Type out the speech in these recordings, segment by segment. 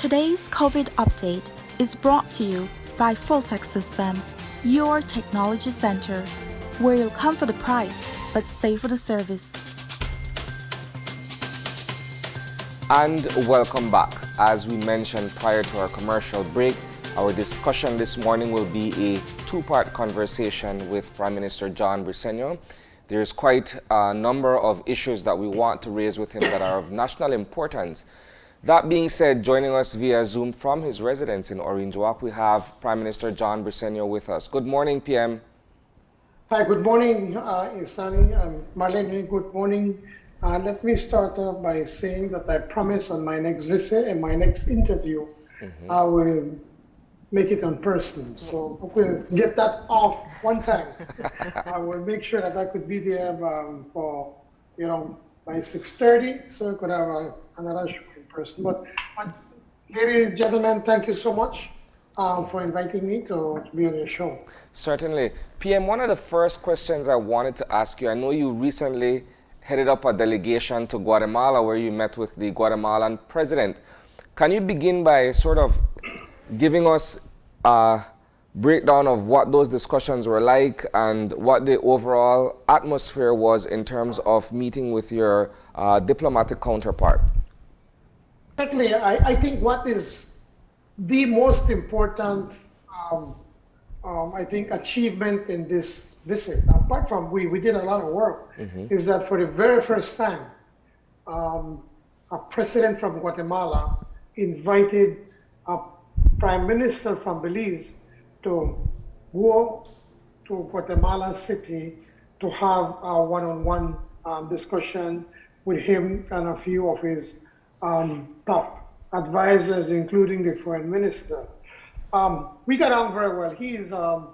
Today's COVID update is brought to you by Fulltech Systems, your technology center, where you'll come for the price but stay for the service. And welcome back. As we mentioned prior to our commercial break, our discussion this morning will be a two-part conversation with Prime Minister John Briceño. There's quite a number of issues that we want to raise with him that are of national importance. That being said, joining us via Zoom from his residence in Orange Walk, we have Prime Minister John Briceño with us. Good morning, PM. Hi, good morning, Isani. Marlene, good morning. Let me start off by saying that I promise on my next visit and my next interview, I will make it in person. So we'll get that off one time. I will make sure that I could be there for, by 6:30, so we could have another show in person. But ladies and gentlemen, thank you so much for inviting me to be on your show. Certainly. PM, one of the first questions I wanted to ask you, I know you recently headed up a delegation to Guatemala where you met with the Guatemalan president. Can you begin by sort of giving us a breakdown of what those discussions were like and what the overall atmosphere was in terms of meeting with your diplomatic counterpart? Certainly, I think what is the most important achievement in this visit, apart from we did a lot of work, is that for the very first time, a president from Guatemala invited a prime minister from Belize to go to Guatemala City to have a one-on-one discussion with him and a few of his top advisors, including the foreign minister. We got on very well. He's President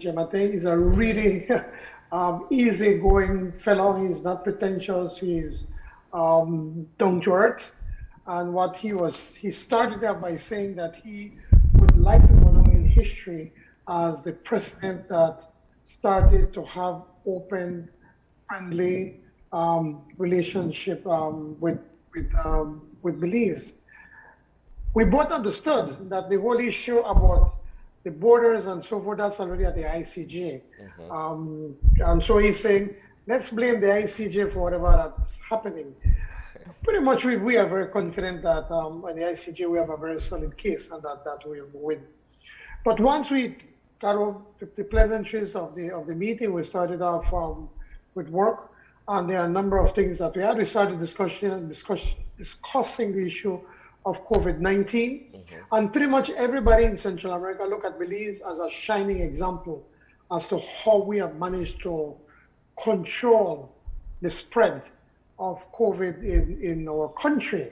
Giammattei is a really easygoing fellow. He's not pretentious. He's down to earth. And he started out by saying that he would like to go down in history as the president that started to have open, friendly relationship with Belize. We both understood that the whole issue about the borders and so forth, that's already at the ICJ. And so he's saying, let's blame the ICJ for whatever that's happening. Pretty much we are very confident that in the ICJ we have a very solid case and that we will win. But once we got over the pleasantries of the meeting, we started off with work, and there are a number of things that we had. We started discussing the issue of COVID-19, and pretty much everybody in Central America look at Belize as a shining example as to how we have managed to control the spread of COVID in our country.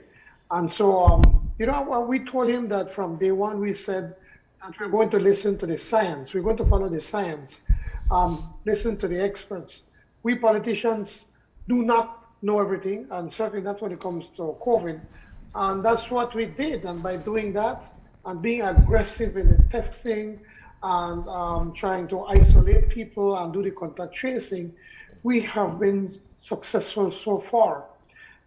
And so, we told him that from day one, we said that we're going to listen to the science. We're going to follow the science, listen to the experts. We politicians do not know everything, and certainly not when it comes to COVID. And that's what we did. And by doing that and being aggressive in the testing and trying to isolate people and do the contact tracing, we have been successful so far.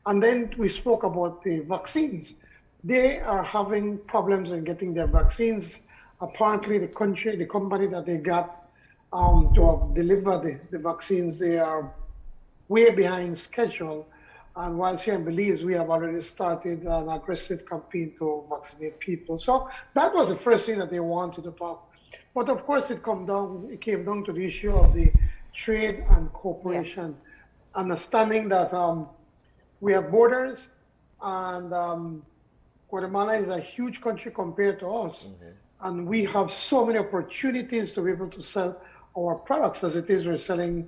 And then we spoke about the vaccines. They are having problems in getting their vaccines. Apparently the company that they got to deliver the vaccines, they are way behind schedule. And whilst here in Belize, we have already started an aggressive campaign to vaccinate people. So that was the first thing that they wanted to talk. But of course, it came down to the issue of the trade and cooperation, understanding that we have borders, and Guatemala is a huge country compared to us. And we have so many opportunities to be able to sell our products. As it is, we're selling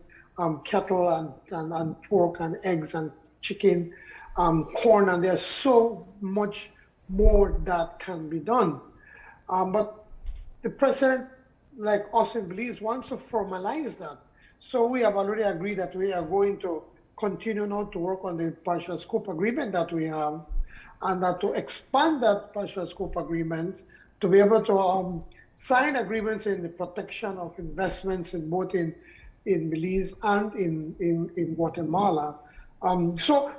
cattle and pork and eggs and chicken, corn, and there's so much more that can be done. But the president, like us in Belize, wants to formalize that. So we have already agreed that we are going to continue now to work on the partial scope agreement that we have, and that to expand that partial scope agreement to be able to sign agreements in the protection of investments in both in Belize and in Guatemala. So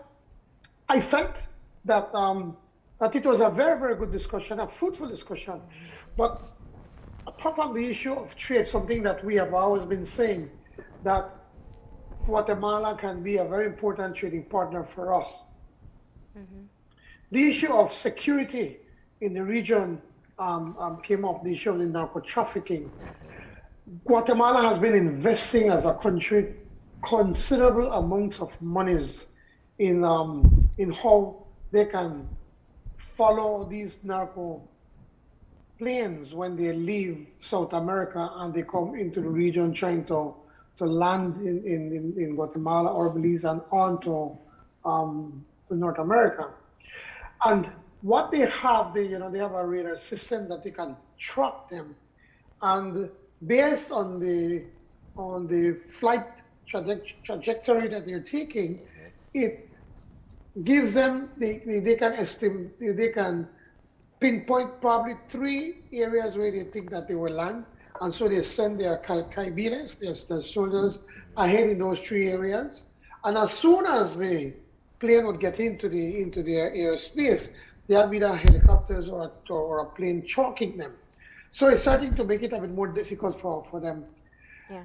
I felt that that it was a very, very good discussion, a fruitful discussion. But apart from the issue of trade, something that we have always been saying, that Guatemala can be a very important trading partner for us. The issue of security in the region came up, the issue of the narco-trafficking. Guatemala has been investing as a country considerable amounts of monies in how they can follow these narco planes when they leave South America and they come into the region trying to land in Guatemala or Belize and on to North America. And what they have, they have a radar system that they can track them, and based on the flight trajectory that they're taking, it gives them they can estimate, they can pinpoint probably 3 areas where they think that they will land, and so they send their caibiles, their soldiers, ahead in those 3 areas, and as soon as the plane would get into their airspace, they have either helicopters or a plane tracking them. So it's starting to make it a bit more difficult for them. Yeah.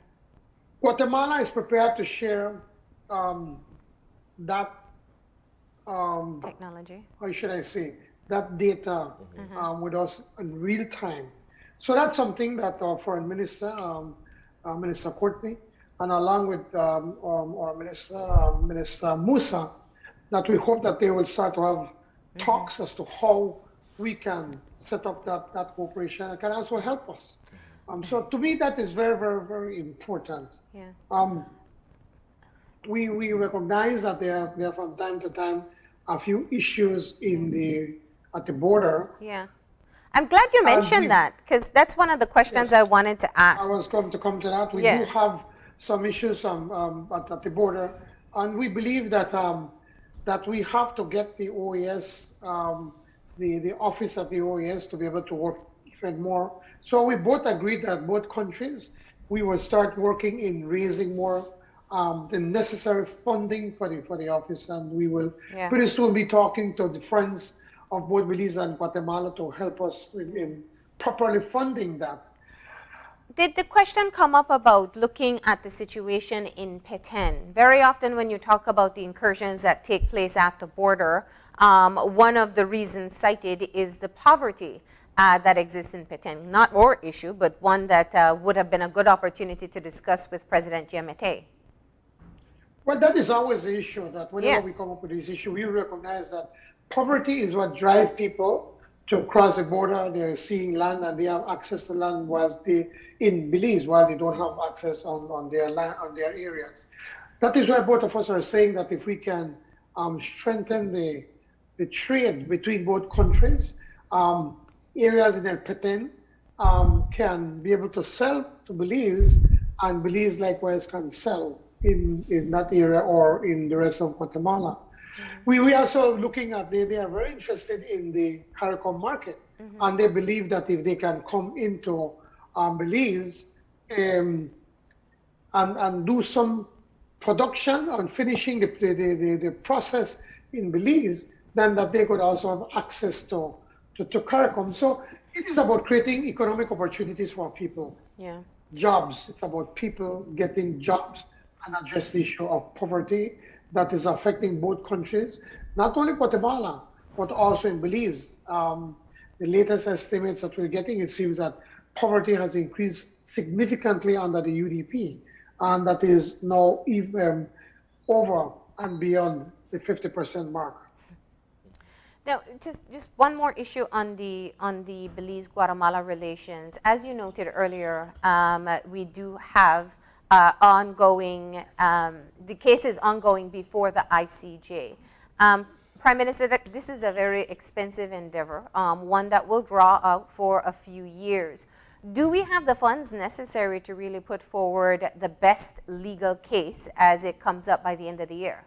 Guatemala is prepared to share that Technology. how should I say, that data with us in real time. So that's something that our Foreign Minister, Minister Courtney, and along with our Minister Musa, that we hope that they will start to have talks as to how we can set up that cooperation and can also help us. So to me, that is very, very, very important. Yeah. We recognize that there are from time to time a few issues at the border. Yeah. I'm glad you mentioned that, because that's one of the questions I wanted to ask. I was going to come to that. We do have some issues at the border, and we believe that that we have to get the OAS, the office of the OAS, to be able to work even more. So we both agreed that both countries, we will start working in raising more the necessary funding for the office, and we will pretty soon be talking to the friends of both Belize and Guatemala to help us in properly funding that. Did the question come up about looking at the situation in Petén? Very often when you talk about the incursions that take place at the border, one of the reasons cited is the poverty that exists in Petén. Not our issue, but one that would have been a good opportunity to discuss with President Giammattei. Well, that is always the issue, that whenever we come up with this issue, we recognize that poverty is what drives people to cross the border. They're seeing land and they have access to land, whilst they in Belize, while they don't have access on their land, on their areas. That is why both of us are saying that if we can strengthen the trade between both countries, areas in El Petén can be able to sell to Belize, and Belize likewise can sell in that area or in the rest of Guatemala. We also looking at, they are very interested in the CARICOM market, and they believe that if they can come into Belize and do some production and finishing the process in Belize, then that they could also have access to CARICOM. So it is about creating economic opportunities for people. Yeah. Jobs. It's about people getting jobs and address the issue of poverty that is affecting both countries, not only Guatemala, but also in Belize. The latest estimates that we're getting, it seems that poverty has increased significantly under the UDP, and that is now even over and beyond the 50% mark. Now, just one more issue on the Belize-Guatemala relations. As you noted earlier, we do have ongoing, the case is ongoing before the ICJ. Prime Minister, this is a very expensive endeavor, one that will draw out for a few years. Do we have the funds necessary to really put forward the best legal case as it comes up by the end of the year?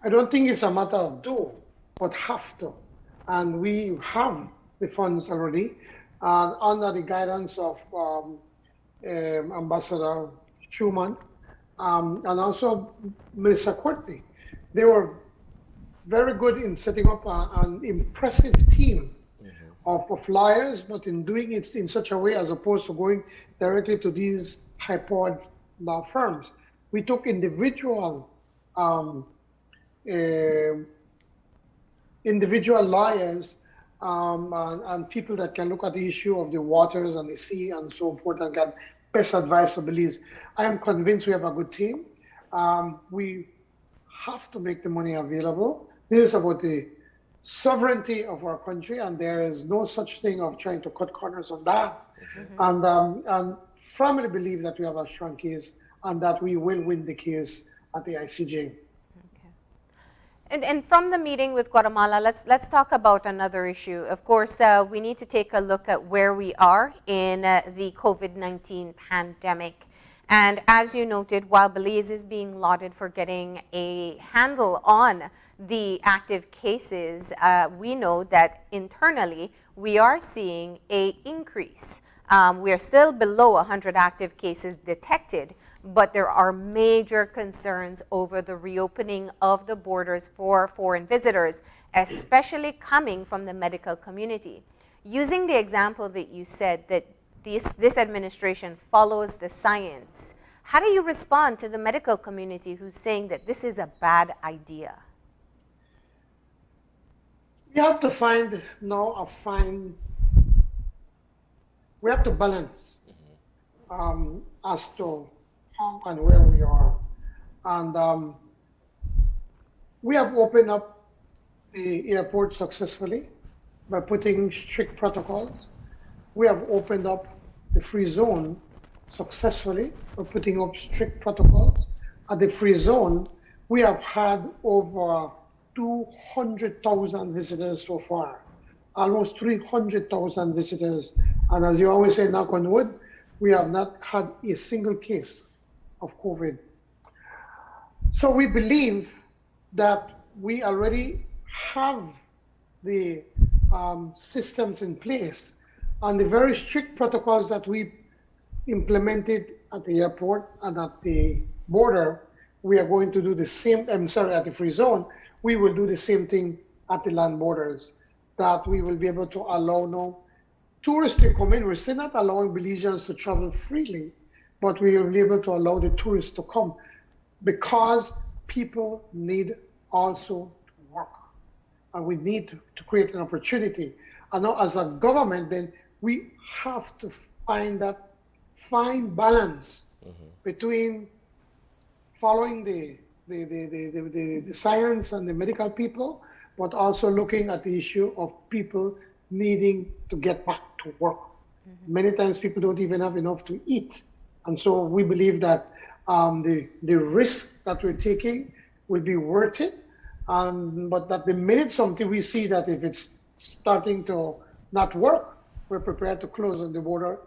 I don't think it's a matter of do, but have to. And we have the funds already, under the guidance of Ambassador Schuman and also Minister Courtney. They were very good in setting up an impressive team of lawyers, but in doing it in such a way as opposed to going directly to these high-powered law firms. We took individual lawyers and people that can look at the issue of the waters and the sea and so forth and get best advice for Belize. I am convinced we have a good team. We have to make the money available. This is about the sovereignty of our country, and there is no such thing of trying to cut corners on that. And firmly believe that we have a strong case and that we will win the case at the ICJ. And from the meeting with Guatemala, let's talk about another issue. Of course, we need to take a look at where we are in the COVID-19 pandemic. And as you noted, while Belize is being lauded for getting a handle on the active cases, we know that internally we are seeing an increase. We are still below 100 active cases detected, but there are major concerns over the reopening of the borders for foreign visitors, especially coming from the medical community. Using the example that you said that this administration follows the science, how do you respond to the medical community who's saying that this is a bad idea? We have to find now we have to balance as to how and where we are. And we have opened up the airport successfully by putting strict protocols. We have opened up the free zone successfully by putting up strict protocols. At the free zone, we have had over 200,000 visitors so far, almost 300,000 visitors. And as you always say, knock on wood, we have not had a single case of COVID. So we believe that we already have the systems in place and the very strict protocols that we implemented at the airport and at the border. We are going to do the same, at the free zone, we will do the same thing at the land borders, that we will be able to allow now tourists to come in. We're still not allowing Belizeans to travel freely, but we will be able to allow the tourists to come because people need also to work. And we need to create an opportunity. And now as a government, then we have to find that fine balance between following the science and the medical people, but also looking at the issue of people needing to get back to work. Many times people don't even have enough to eat. And so we believe that the risk that we're taking will be worth it. But that the minute something we see that if it's starting to not work, we're prepared to close on the border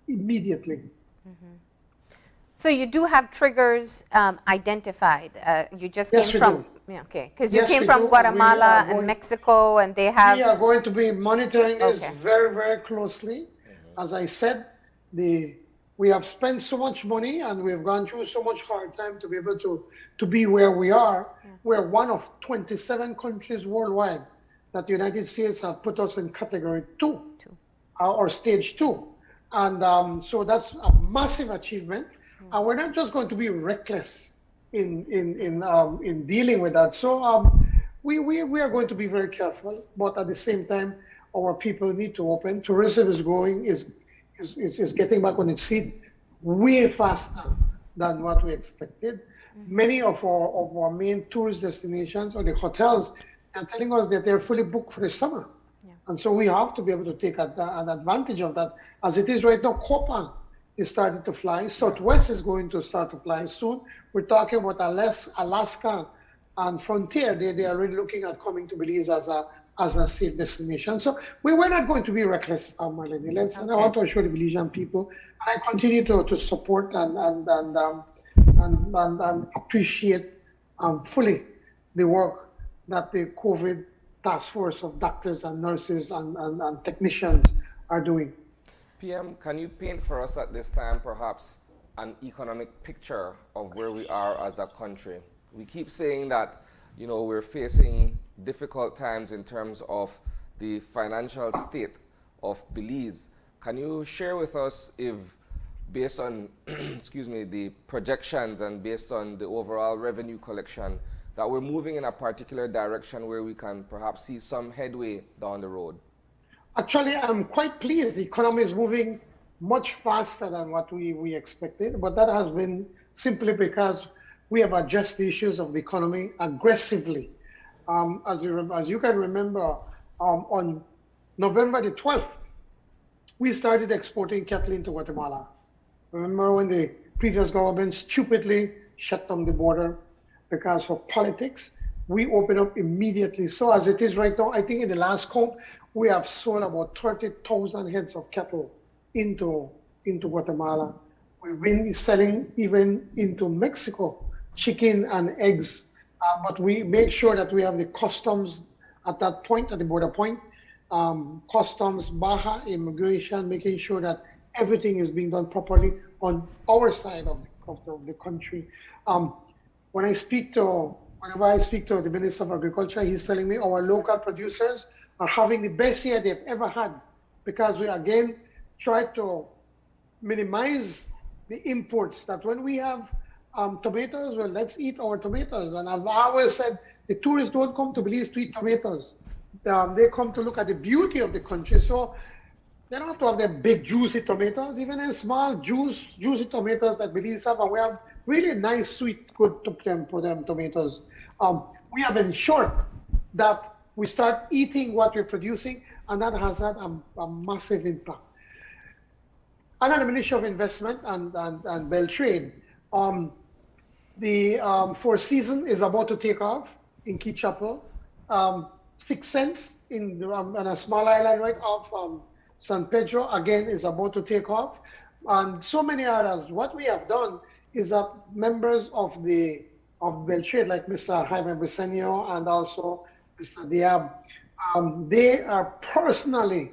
immediately. So you do have triggers identified. You just came from, okay, because you came from Guatemala and Mexico, and they have. We are going to be monitoring this very, very closely. As I said, we have spent so much money and we have gone through so much hard time to be able to be where we are. We're one of 27 countries worldwide that the United States have put us in category 2. Or stage 2. And so that's a massive achievement. And we're not just going to be reckless in dealing with that. So we are going to be very careful, but at the same time, our people need to open. Tourism is growing, is getting back on its feet way faster than what we expected. Many of our main tourist destinations or the hotels are telling us that they're fully booked for the summer. And so we have to be able to take an advantage of that. As it is right now, Copa is starting to fly. Southwest is going to start to fly soon. We're talking about Alaska and Frontier. They are really looking at coming to Belize as a safe destination. So we're not going to be reckless, Marlene. And I want to assure the Belizean people, and I continue to support and appreciate fully the work that the COVID task force of doctors and nurses and technicians are doing. PM, can you paint for us at this time perhaps an economic picture of where we are as a country? We keep saying that, we're facing difficult times in terms of the financial state of Belize. Can you share with us if, based on excuse me, the projections and based on the overall revenue collection, that we're moving in a particular direction where we can perhaps see some headway down the road? Actually, I'm quite pleased. The economy is moving much faster than what we expected, but that has been simply because we have addressed the issues of the economy aggressively. As you can remember, on November the 12th, we started exporting cattle into Guatemala. Remember when the previous government stupidly shut down the border because of politics? We opened up immediately. So as it is right now, I think in the last count, we have sold about 30,000 heads of cattle into Guatemala. We've been selling even into Mexico, chicken and eggs. But we make sure that we have the customs at that point, at the border point, customs, Baja, immigration, making sure that everything is being done properly on our side of the country. Whenever I speak to the Minister of Agriculture, he's telling me our local producers are having the best year they've ever had, because we again try to minimize the imports. That when we have tomatoes, well, let's eat our tomatoes. And I've always said the tourists don't come to Belize to eat tomatoes. They come to look at the beauty of the country. So they don't have to have their big juicy tomatoes, even in small juicy tomatoes that Belize have. And we have really nice, sweet, good tomatoes. We have ensured that we start eating what we're producing, and that has had a massive impact. Under the Ministry of Investment and Bell Trade, the Four Seasons is about to take off in Key Chapel. 6 cents on a small island right off San Pedro, again, is about to take off. And so many others. What we have done is that members of Bell Trade, like Mr. John Briceño and also Mr. Diab, they are personally,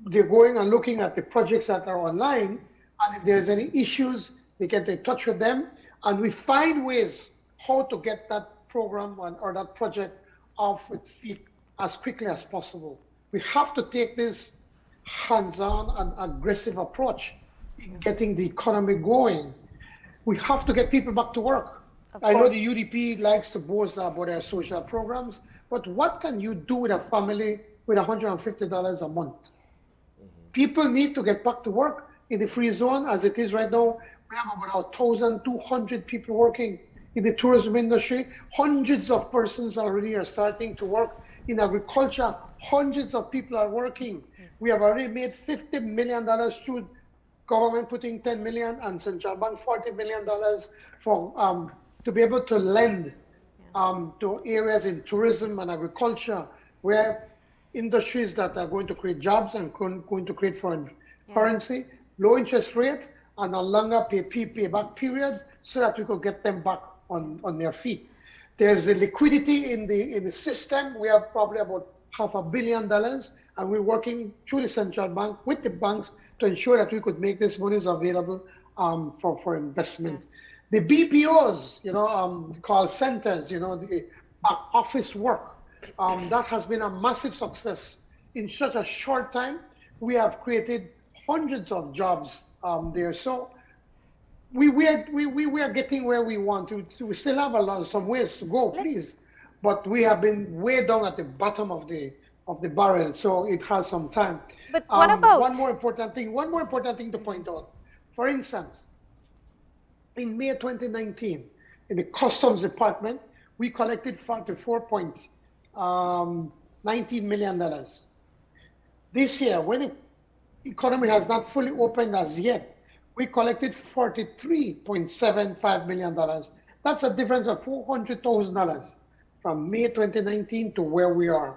they're going and looking at the projects that are online, and if there's any issues, they get in touch with them, and we find ways how to get that program or that project off its feet as quickly as possible. We have to take this hands-on and aggressive approach in getting the economy going. We have to get people back to work. I know the UDP likes to boast about their social programs, but what can you do with a family with $150 a month? People need to get back to work. In the free zone, as it is right now, we have about 1,200 people working in the tourism industry. Hundreds of persons already are starting to work in agriculture. Hundreds of people are working. We have already made $50 million through government putting $10 million and Central Bank $40 million for to be able to lend to areas in tourism and agriculture, where industries that are going to create jobs and going to create foreign currency, low interest rate, and a longer payback period, so that we could get them back on their feet. There's the liquidity in the system. We have probably about $500 million, and we're working through the central bank with the banks to ensure that we could make these monies available for investment. The BPOs, call centers, the back office work, that has been a massive success. In such a short time, we have created hundreds of jobs there. So we are getting where we want to. We still have some ways to go, please, but we have been way down at the bottom of the barrel, so it has some time. But what about one more important thing to point out? For instance, in May 2019, in the Customs Department, we collected $44.19 million. This year, when the economy has not fully opened as yet, we collected $43.75 million. That's a difference of $400,000 from May 2019 to where we are.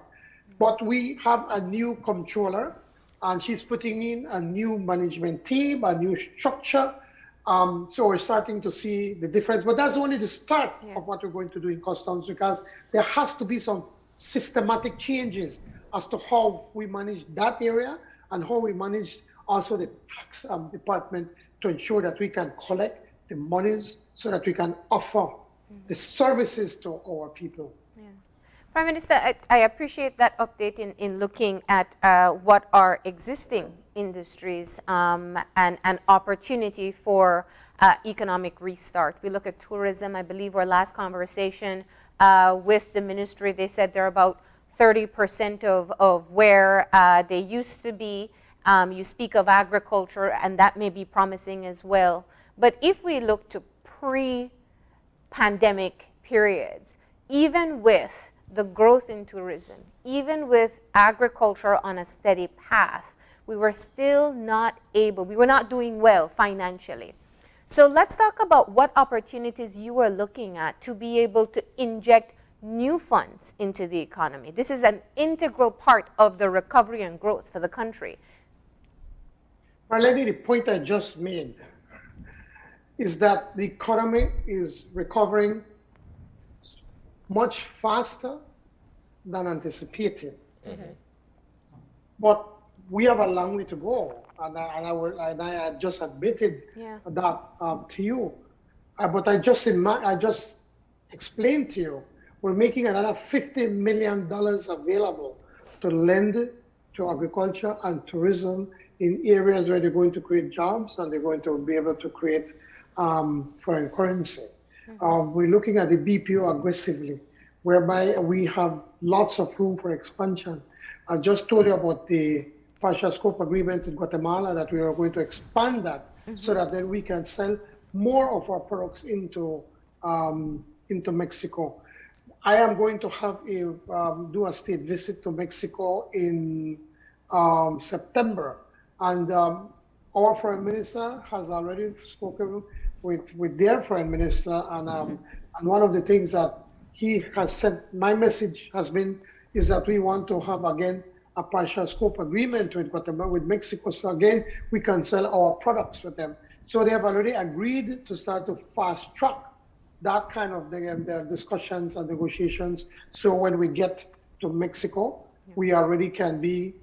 But we have a new controller, and she's putting in a new management team, a new structure. So we're starting to see the difference. But that's only the start of what we're going to do in customs, because there has to be some systematic changes as to how we manage that area and how we manage also the tax department to ensure that we can collect the monies so that we can offer the services to our people. Prime Minister, I appreciate that update in looking at what are existing industries and an opportunity for economic restart. We look at tourism. I believe our last conversation with the ministry, they said they're about 30% of where they used to be. You speak of agriculture, and that may be promising as well. But if we look to pre-pandemic periods, even with the growth in tourism, even with agriculture on a steady path, we were still not able, we were not doing well financially. So let's talk about what opportunities you are looking at to be able to inject new funds into the economy. This is an integral part of the recovery and growth for the country. Marlene, the point I just made is that the economy is recovering much faster than anticipated. Mm-hmm. But we have a long way to go, and I just admitted that to you. But I just explained to you, we're making another $50 million available to lend to agriculture and tourism in areas where they're going to create jobs and they're going to be able to create foreign currency. Mm-hmm. We're looking at the BPO aggressively, whereby we have lots of room for expansion. I just told you about the partial scope agreement in Guatemala, that we are going to expand that so that then we can sell more of our products into Mexico. I am going to have do a state visit to Mexico in September, and our foreign minister has already spoken with their foreign minister, and one of the things that he has said, my message has been, is that we want to have again a partial scope agreement with Guatemala, with Mexico, so again we can sell our products with them. So they have already agreed to start to fast track that kind of their discussions and negotiations. So when we get to Mexico, we already can be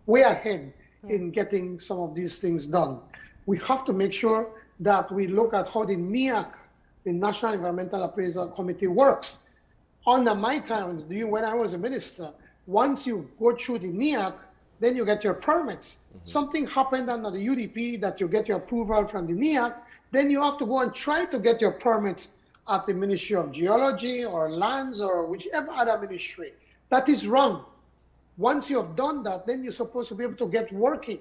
way ahead in getting some of these things done. We have to make sure that we look at how the NEAC, the National Environmental Appraisal Committee, works. Under my times, when I was a minister, once you go through the NEAC, then you get your permits. Mm-hmm. Something happened under the UDP that you get your approval from the NEAC, then you have to go and try to get your permits at the Ministry of Geology or Lands or whichever other ministry. That is wrong. Once you have done that, then you're supposed to be able to get working.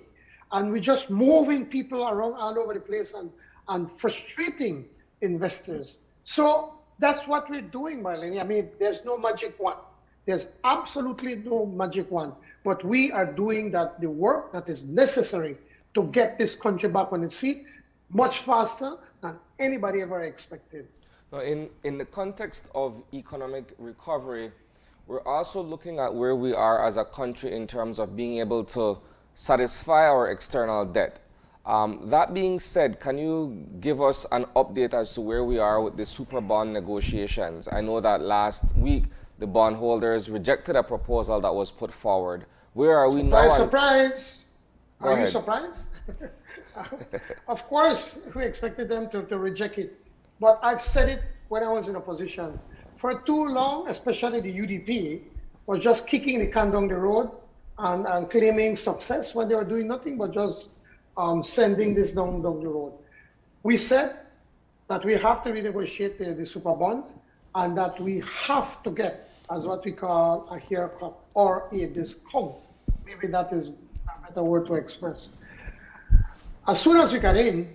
And we're just moving people around all over the place and frustrating investors. So that's what we're doing, Marlene. I mean, there's no magic wand. There's absolutely no magic wand. But we are doing the work that is necessary to get this country back on its feet much faster than anybody ever expected. Now, in the context of economic recovery, we're also looking at where we are as a country in terms of being able to satisfy our external debt. That being said, can you give us an update as to where we are with the super bond negotiations? I know that last week the bondholders rejected a proposal that was put forward. Where are we now? Surprise! Are you surprised? Of course, we expected them to reject it. But I've said it when I was in opposition. For too long, especially the UDP, was just kicking the can down the road and claiming success when they were doing nothing but just sending this down the road. We said that we have to renegotiate the super bond and that we have to get, as what we call a haircut or a discount. Maybe that is a better word to express. As soon as we got in,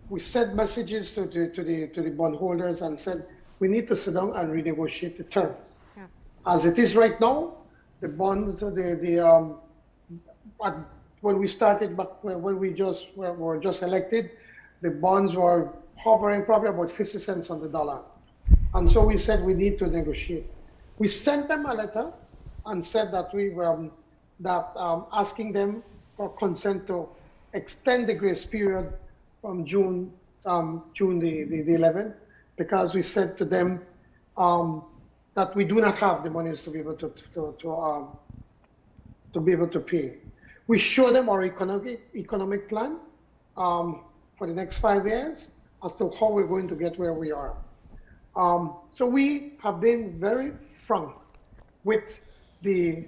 we sent messages to the bondholders and said, we need to sit down and renegotiate the terms. Yeah. As it is right now, the bond, when we started, but when we were just elected, the bonds were hovering probably about 50 cents on the dollar. And so we said we need to negotiate. We sent them a letter and said that we were asking them for consent to extend the grace period from June the 11th, because we said to them that we do not have the monies to be able to pay. We show them our economic plan for the next 5 years as to how we're going to get where we are. So we have been very frank with the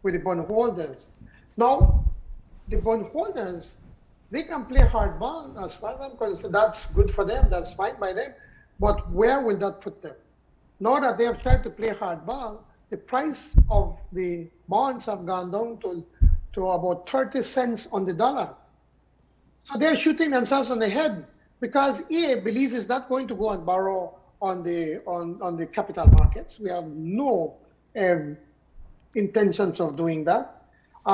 bondholders. Now, the bondholders, they can play hardball as far as I'm concerned. That's good for them. That's fine by them. But where will that put them? Now that they have tried to play hardball, the price of the bonds have gone down to about 30 cents on the dollar. So they're shooting themselves on the head because Belize is not going to go and borrow on the capital markets. We have no intentions of doing that.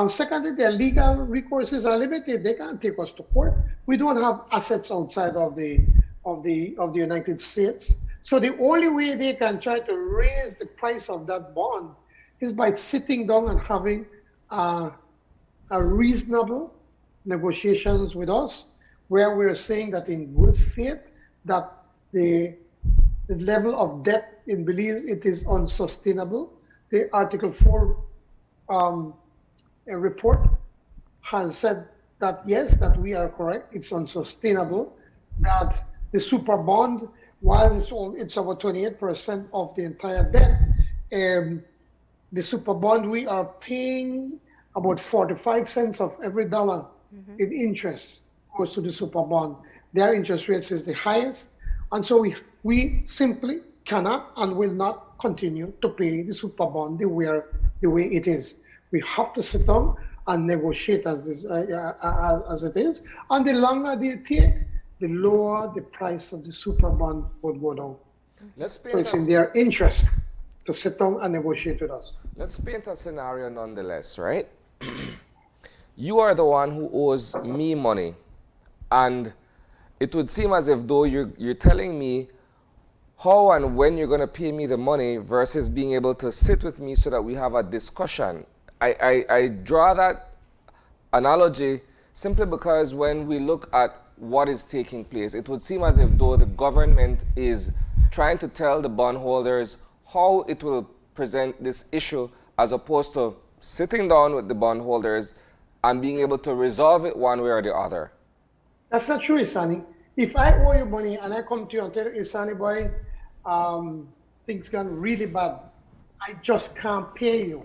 Secondly, their legal recourses are limited. They can't take us to court. We don't have assets outside of the United States. So the only way they can try to raise the price of that bond is by sitting down and having a reasonable negotiations with us, where we're saying that in good faith that the level of debt in Belize, it is unsustainable. The Article 4 report has said that yes, that we are correct, it's unsustainable, that the super bond, while it's about 28% of the entire debt, the super bond, we are paying about 45 cents of every dollar in interest goes to the super bond. Their interest rates is the highest, and so we simply cannot and will not continue to pay the super bond the way it is. We have to sit down and negotiate as it is, and the longer they take, the lower the price of the super bond would go down. So it's in their interest to sit down and negotiate with us. Let's paint a scenario nonetheless, right? You are the one who owes me money, and it would seem as if though you're telling me how and when you're going to pay me the money versus being able to sit with me so that we have a discussion. I draw that analogy simply because when we look at what is taking place, it would seem as if though the government is trying to tell the bondholders how it will present this issue as opposed to sitting down with the bondholders and being able to resolve it one way or the other. That's not true, Isani. If I owe you money and I come to you and tell you, Isani boy, things gone really bad, I just can't pay you.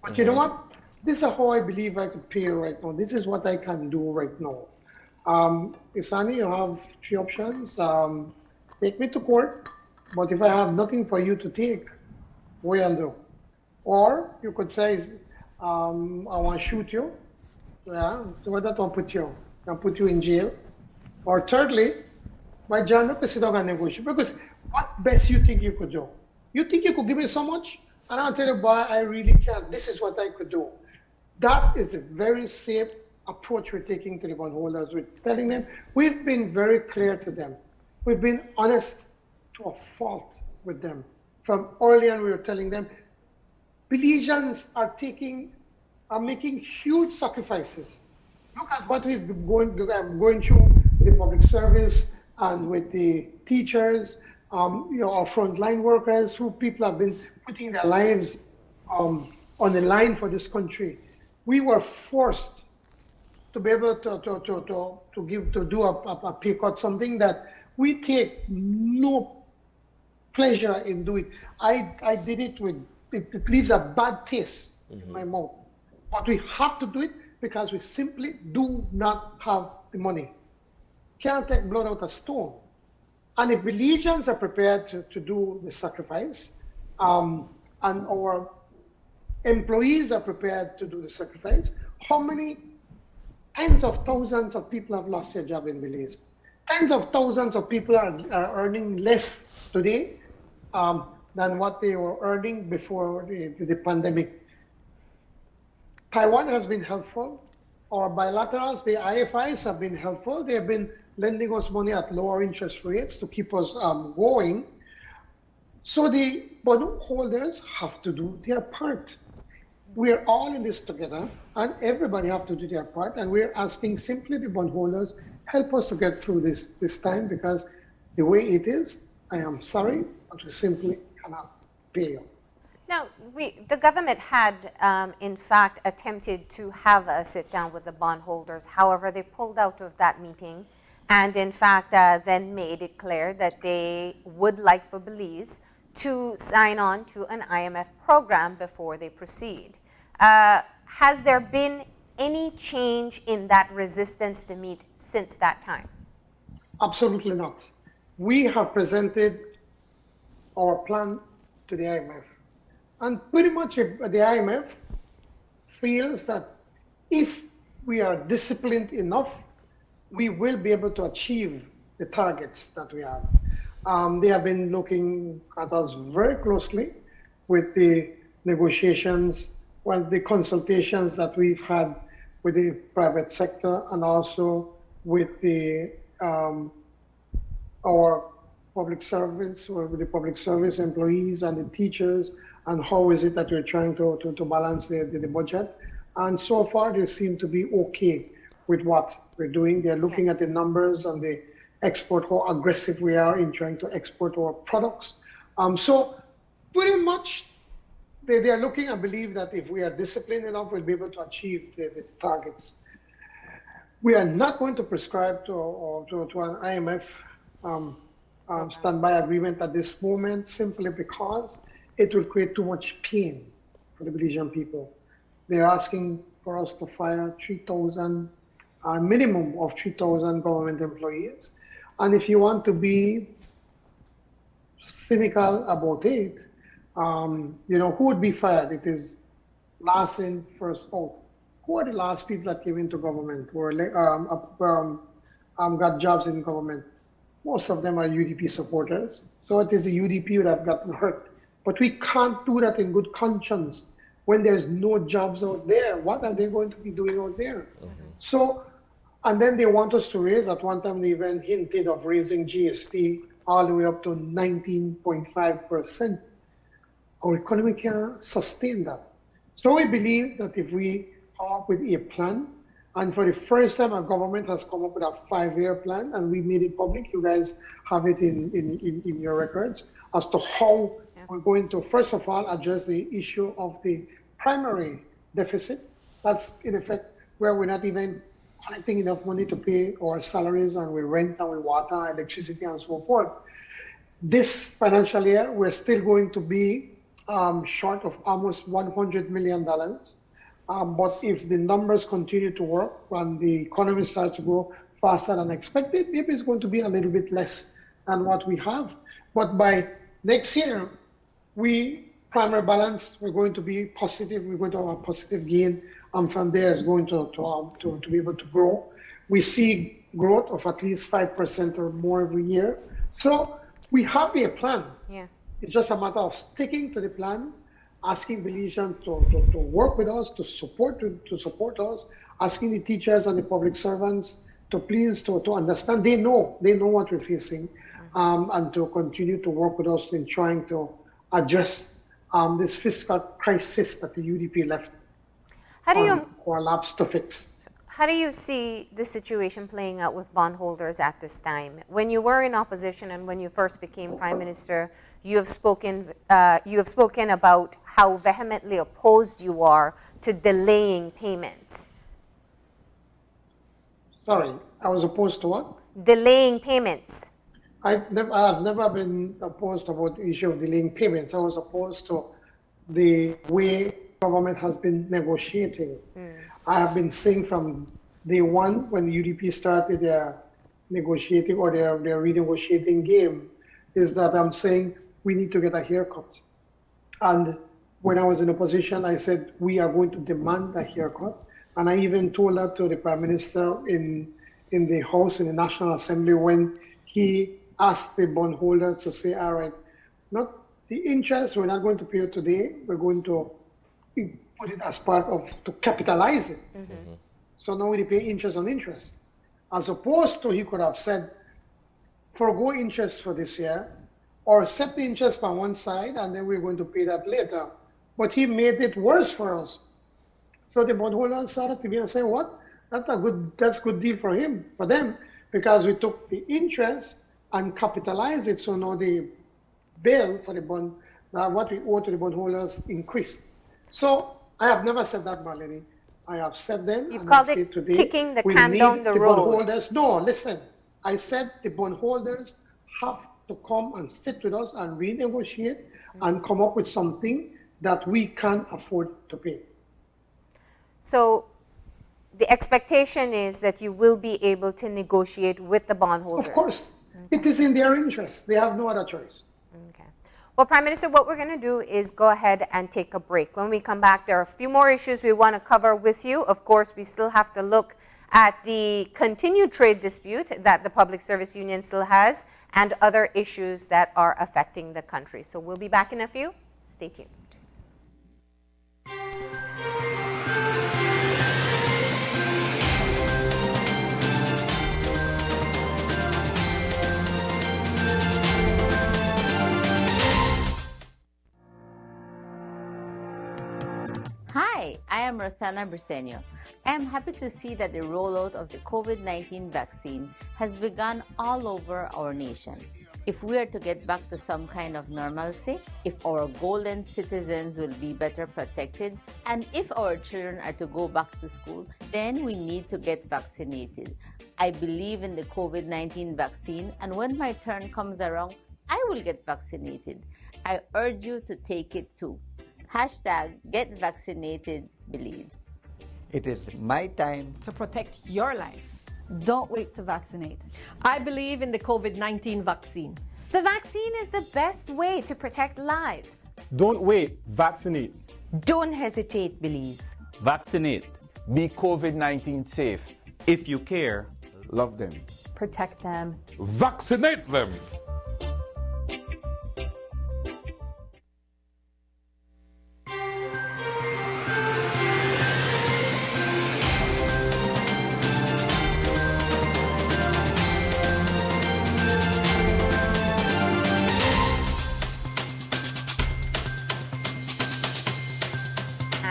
But you know what? This is how I believe I could pay you right now. This is what I can do right now. Isani, you have three options. Take me to court, but if I have nothing for you to take, what I'll do? Or you could say, I want to shoot you. Yeah, so that will put you. Can put you in jail. Or thirdly, my John, let me sit down and negotiate. Because what best you think you could do? You think you could give me so much? And I'll tell you, boy, I really can't. This is what I could do. That is a very safe approach we're taking to the bondholders. We're telling them, we've been very clear to them. We've been honest to a fault with them. From early on, we were telling them, Belizeans are making huge sacrifices. Look at what we've been going through with the public service and with the teachers, our frontline workers, who people have been putting their lives on the line for this country. We were forced to be able to do a pay cut, something that we take no pleasure in doing. I did it with, it leaves a bad taste in my mouth. But we have to do it because we simply do not have the money. Can't take blood out of stone. And if Belizeans are prepared to do the sacrifice, and our employees are prepared to do the sacrifice, how many tens of thousands of people have lost their job in Belize? Tens of thousands of people are earning less today than what they were earning before the pandemic. Taiwan has been helpful. Our bilaterals, the IFIs have been helpful. They have been lending us money at lower interest rates to keep us going. So the bondholders have to do their part. We're all in this together, and everybody have to do their part. And we're asking simply the bondholders, help us to get through this time, because the way it is, I am sorry, but we simply cannot pay you. Now, the government had, in fact, attempted to have a sit down with the bondholders. However, they pulled out of that meeting and, in fact, then made it clear that they would like for Belize to sign on to an IMF program before they proceed. Has there been any change in that resistance to meet since that time? Absolutely not. We have presented our plan to the IMF. And pretty much the IMF feels that if we are disciplined enough, we will be able to achieve the targets that we have. They have been looking at us very closely with the negotiations, the consultations that we've had with the private sector and also with the our public service, or with the public service employees and the teachers, and how is it that we're trying to balance the budget. And so far, they seem to be okay with what we're doing. They're looking at the numbers on the export, how aggressive we are in trying to export our products. So pretty much, they are looking and believe that if we are disciplined enough, we'll be able to achieve the targets. We are not going to prescribe to an IMF standby agreement at this moment, simply because it will create too much pain for the Belizean people. They're asking for us to fire 3,000, a minimum of 3,000 government employees. And if you want to be cynical about it, who would be fired? It is last in, first out. Who are the last people that came into government or got jobs in government? Most of them are UDP supporters. So it is the UDP that have gotten hurt. But we can't do that in good conscience when there's no jobs out there. What are they going to be doing out there? So, and then they want us to raise, at one time they even hinted of raising GST all the way up to 19.5%. Our economy can't sustain that. So we believe that if we come up with a plan, and for the first time our government has come up with a 5-year plan, and we made it public, you guys have it in your records, as to how we're going to, first of all, address the issue of the primary deficit. That's in effect where we're not even collecting enough money to pay our salaries, and we rent and we water, electricity, and so forth. This financial year, we're still going to be short of almost $100 million. But if the numbers continue to work and the economy starts to grow faster than expected, maybe it's going to be a little bit less than what we have. But by next year, primary balance, we're going to be positive. We're going to have a positive gain. And from there, it's going to be able to grow. We see growth of at least 5% or more every year. So we have a plan. Yeah. It's just a matter of sticking to the plan, asking Belizeans to work with us, to support us, asking the teachers and the public servants to please to understand. They know what we're facing, and to continue to work with us in trying to address this fiscal crisis that the UDP left our laps to fix. How do you see the situation playing out with bondholders at this time? When you were in opposition and when you first became Prime Minister, you have spoken about how vehemently opposed you are to delaying payments. Sorry, I was opposed to what? Delaying payments. I have never been opposed about the issue of delaying payments. I was opposed to the way government has been negotiating. I have been saying from day one, when the UDP started their negotiating or their renegotiating game, is that I'm saying we need to get a haircut. And when I was in opposition, I said we are going to demand a haircut. And I even told that to the Prime Minister in the House, in the National Assembly, when he asked the bondholders to say, all right, not the interest, we're not going to pay it today, we're going to put it as part of, to capitalize it. So now we pay interest on interest. As opposed to, he could have said, forgo interest for this year, or set the interest on one side, and then we're going to pay that later. But he made it worse for us. So the bondholders started to be and say, what? That's good deal for them, because we took the interest and capitalized it. So now the bill for the bond, what we owe to the bondholders increased. So I have never said that, Marlene. I have said then, You've and called I say it today, kicking the we can need down the road. Bondholders. No, listen. I said the bondholders have to come and sit with us and renegotiate and come up with something that we can afford to pay. So the expectation is that you will be able to negotiate with the bondholders. Of course. It is in their interest. They have no other choice. Okay. Well, Prime Minister, what we're going to do is go ahead and take a break. When we come back, there are a few more issues we want to cover with you. Of course, we still have to look at the continued trade dispute that the Public Service Union still has and other issues that are affecting the country. So we'll be back in a few. Stay tuned. Hi, I am John Briceño. I am happy to see that the rollout of the COVID-19 vaccine has begun all over our nation. If we are to get back to some kind of normalcy, if our golden citizens will be better protected, and if our children are to go back to school, then we need to get vaccinated. I believe in the COVID-19 vaccine, and when my turn comes around, I will get vaccinated. I urge you to take it too. Hashtag Get Vaccinated Belize. It is my time to protect your life. Don't wait to vaccinate. I believe in the COVID-19 vaccine. The vaccine is the best way to protect lives. Don't wait, vaccinate. Don't hesitate, Belize. Vaccinate. Be COVID-19 safe. If you care, love them. Protect them. Vaccinate them.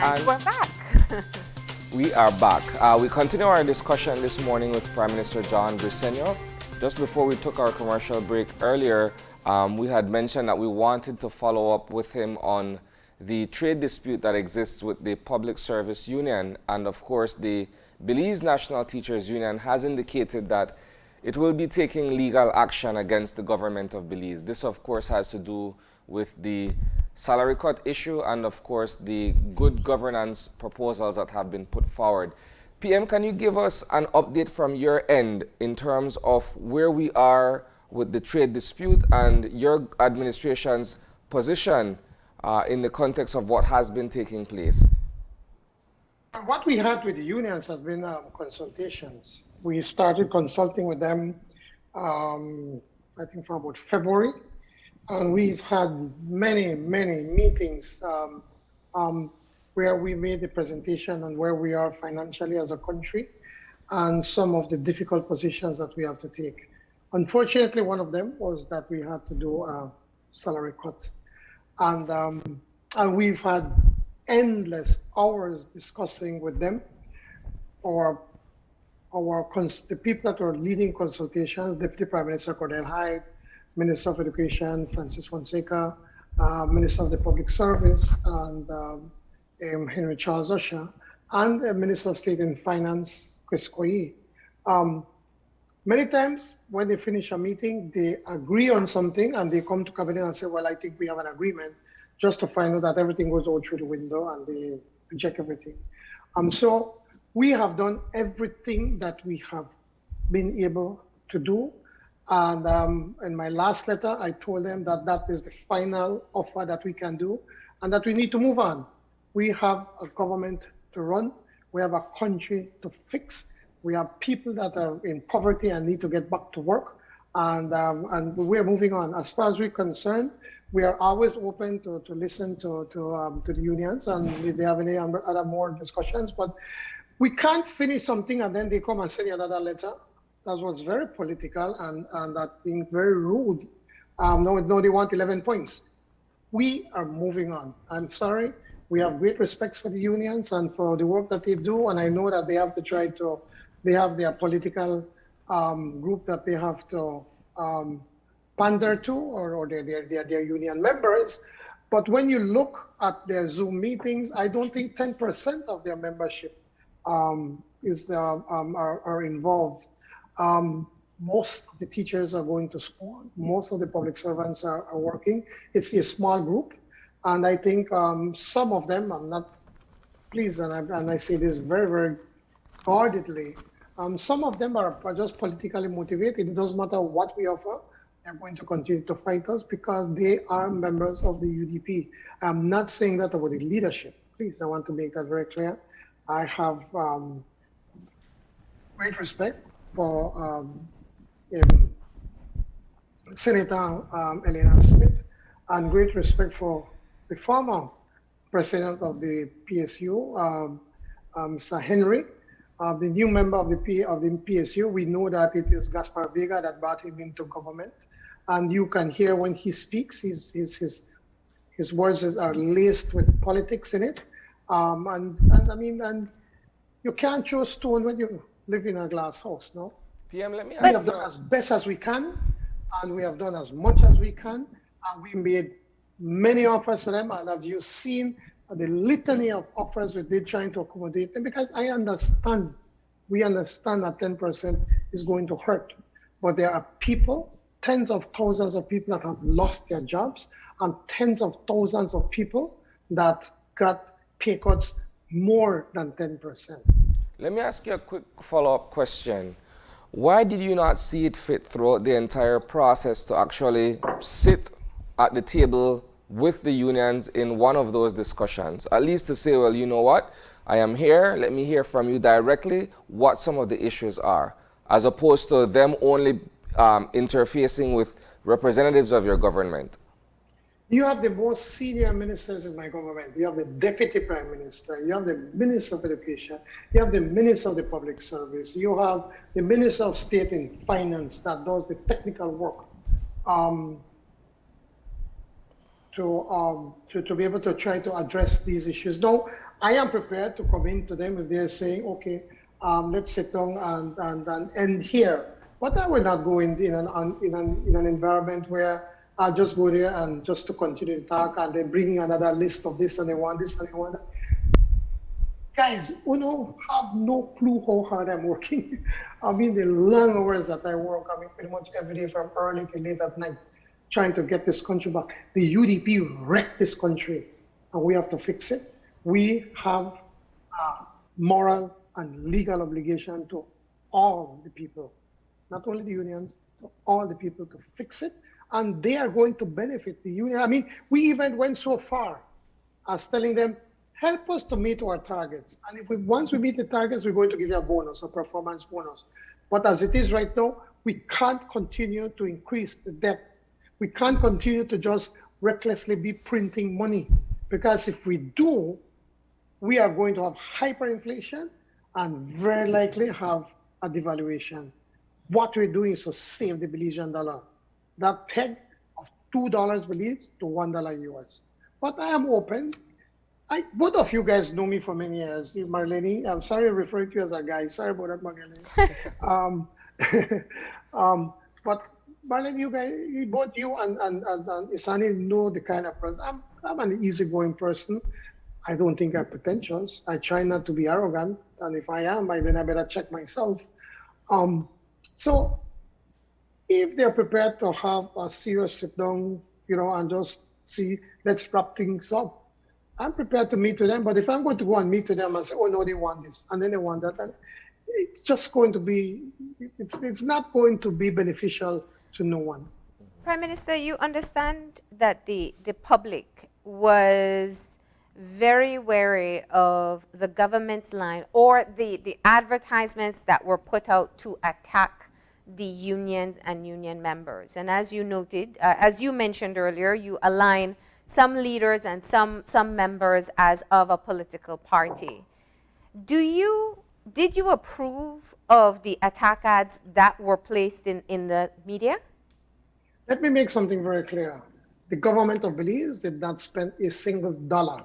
And we're back. We are back. We continue our discussion this morning with Prime Minister John Briceño. Just before we took our commercial break earlier, we had mentioned that we wanted to follow up with him on the trade dispute that exists with the Public Service Union. And of course, the Belize National Teachers Union has indicated that it will be taking legal action against the government of Belize. This, of course, has to do with the salary cut issue and, of course, the good governance proposals that have been put forward. PM, can you give us an update from your end in terms of where we are with the trade dispute and your administration's position in the context of what has been taking place? What we had with the unions has been consultations. We started consulting with them, I think, for about February. And we've had many, many meetings where we made a presentation on where we are financially as a country and some of the difficult positions that we have to take. Unfortunately, one of them was that we had to do a salary cut. And we've had endless hours discussing with them, the people that are leading consultations, Deputy Prime Minister Cordell Hyde, Minister of Education, Francis Fonseca, Minister of the Public Service, and Henry Charles Usher, and Minister of State and Finance, Chris Koyi. Many times when they finish a meeting, they agree on something and they come to cabinet and say, well, I think we have an agreement, just to find out that everything goes out through the window and they reject everything. So we have done everything that we have been able to do. And in my last letter, I told them that that is the final offer that we can do and that we need to move on. We have a government to run. We have a country to fix. We have people that are in poverty and need to get back to work. And we're moving on. As far as we're concerned, we are always open to listen to the unions and if they have any other more discussions. But we can't finish something and then they come and send another letter. That was very political and I think very rude. No, they want 11 points. We are moving on. I'm sorry. We have great respect for the unions and for the work that they do. And I know that they have to they have their political group that they have to pander to or their union members. But when you look at their Zoom meetings, I don't think 10% of their membership are involved. Most of the teachers are going to school. Most of the public servants are working. It's a small group. And I think some of them, I'm not pleased, and I say this very, very guardedly, some of them are just politically motivated. It doesn't matter what we offer. They're going to continue to fight us because they are members of the UDP. I'm not saying that about the leadership. Please, I want to make that very clear. I have great respect for Senator Elena Smith, and great respect for the former president of the PSU, Mr. Henry. The new member of the PSU, we know that it is Gaspar Vega that brought him into government. And you can hear when he speaks, his words are laced with politics in it. And you can't throw stone when you live in a glass house, no? PM, let me ask we have done as best as we can, and we have done as much as we can, and we made many offers to them. And have you seen the litany of offers we did trying to accommodate them? Because we understand that 10% is going to hurt, but there are people, tens of thousands of people that have lost their jobs, and tens of thousands of people that got pay cuts more than 10%. Let me ask you a quick follow-up question. Why did you not see it fit throughout the entire process to actually sit at the table with the unions in one of those discussions? At least to say, well, you know what? I am here. Let me hear from you directly what some of the issues are, as opposed to them only interfacing with representatives of your government. You have the most senior ministers in my government. You have the deputy prime minister. You have the minister of education. You have the minister of the public service. You have the minister of state in finance that does the technical work to be able to try to address these issues. Now, I am prepared to come in to them if they're saying, okay, let's sit down and end here. But I will not go in an environment where I'll just go there and just to continue to talk, and then bringing another list of this and they want this and they want that. Guys, you have no clue how hard I'm working. I mean, the long hours that I work, pretty much every day from early to late at night, trying to get this country back. The UDP wrecked this country, and we have to fix it. We have a moral and legal obligation to all the people, not only the unions, to all the people to fix it. And they are going to benefit the union. I mean, we even went so far as telling them, help us to meet our targets. And if once we meet the targets, we're going to give you a bonus, a performance bonus. But as it is right now, we can't continue to increase the debt. We can't continue to just recklessly be printing money. Because if we do, we are going to have hyperinflation and very likely have a devaluation. What we're doing is to save the Belizean dollar. That peg of $2 Belize to $1 US. But I am open. Both of you guys know me for many years. Marlene, I'm sorry I referred to you as a guy. Sorry about that, Marlene. But Marlene, you guys, both you and Isani know the kind of person. I'm an easygoing person. I don't think I'm pretentious. I try not to be arrogant. And if I am, then I better check myself. So if they're prepared to have a serious sit down, and just see, let's wrap things up, I'm prepared to meet with them. But if I'm going to go and meet with them and say, oh no, they want this, and then they want that, and it's just going to be, it's not going to be beneficial to no one. Prime Minister, you understand that the public was very wary of the government's line or the advertisements that were put out to attack the unions and union members. And as you noted, as you mentioned earlier, you align some leaders and some members as of a political party. Did you approve of the attack ads that were placed in the media? Let me make something very clear. The government of Belize did not spend a single dollar,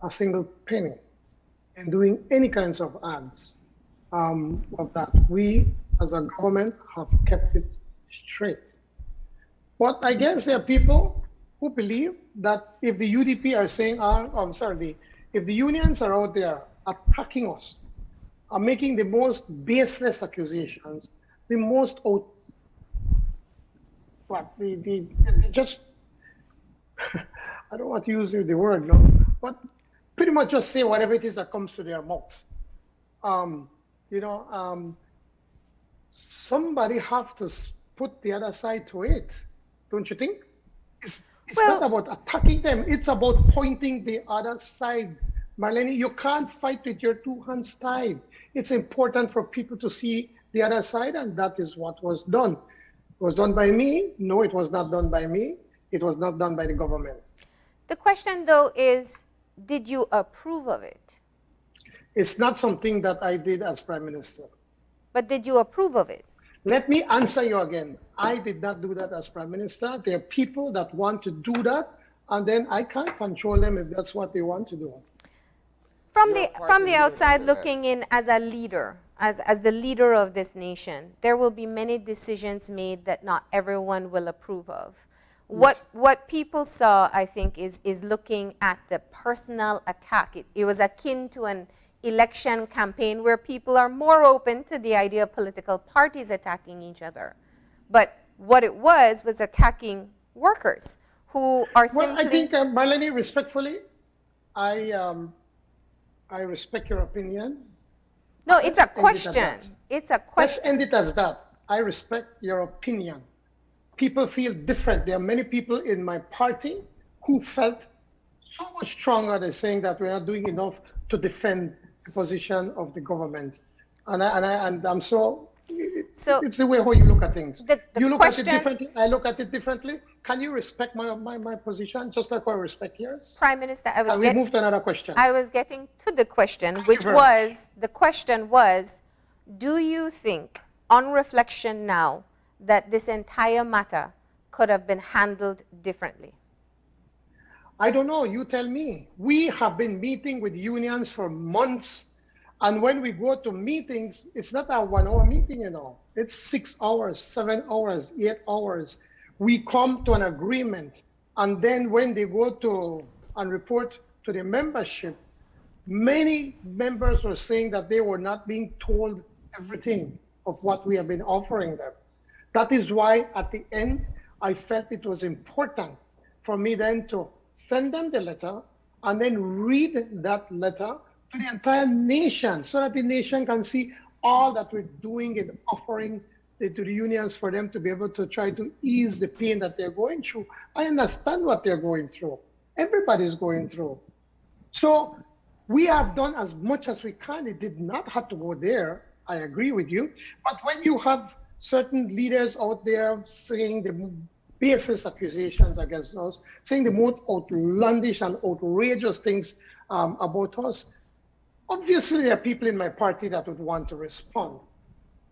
a single penny, in doing any kinds of ads of that. We, as a government, have kept it straight. But I guess there are people who believe that if the UDP are saying, if the unions are out there attacking us, are making the most baseless accusations, the most just I don't want to use the word, no, but pretty much just say whatever it is that comes to their mouth. Somebody have to put the other side to it, don't you think? It's not about attacking them. It's about pointing the other side. Marlene, you can't fight with your two hands tied. It's important for people to see the other side, and that is what was done. It was done by me? No, it was not done by me. It was not done by the government. The question, though, is, did you approve of it? It's not something that I did as Prime Minister. But did you approve of it? Let me answer you again. I did not do that as Prime Minister. There are people that want to do that, and then I can't control them if that's what they want to do. From the outside looking in as a leader, as the leader of this nation, there will be many decisions made that not everyone will approve of. What people saw, I think, is looking at the personal attack. It was akin to an election campaign where people are more open to the idea of political parties attacking each other. But what it was attacking workers who are simply... Well, I think, Marlene, respectfully, I respect your opinion. No, it's a question. It's a question. Let's end it as that. I respect your opinion. People feel different. There are many people in my party who felt so much stronger than saying that we're not doing enough to defend the position of the government. And I'm so it's the way how you look at things. You look at it differently. I look at it differently. Can you respect my position just like I respect yours? Prime Minister, we move to another question. I was getting to the question, which was, the question was, do you think, on reflection now, that this entire matter could have been handled differently? I don't know. You tell me. We have been meeting with unions for months. And when we go to meetings, it's not a 1 hour meeting, It's 6 hours, 7 hours, 8 hours. We come to an agreement. And then when they go to and report to the membership, many members were saying that they were not being told everything of what we have been offering them. That is why at the end, I felt it was important for me then to send them the letter and then read that letter to the entire nation so that the nation can see all that we're doing and offering to the unions for them to be able to try to ease the pain that they're going through. I understand what they're going through. Everybody's going through. So we have done as much as we can. It did not have to go there. I agree with you. But when you have certain leaders out there saying the baseless accusations against us, saying the most outlandish and outrageous things about us, obviously there are people in my party that would want to respond.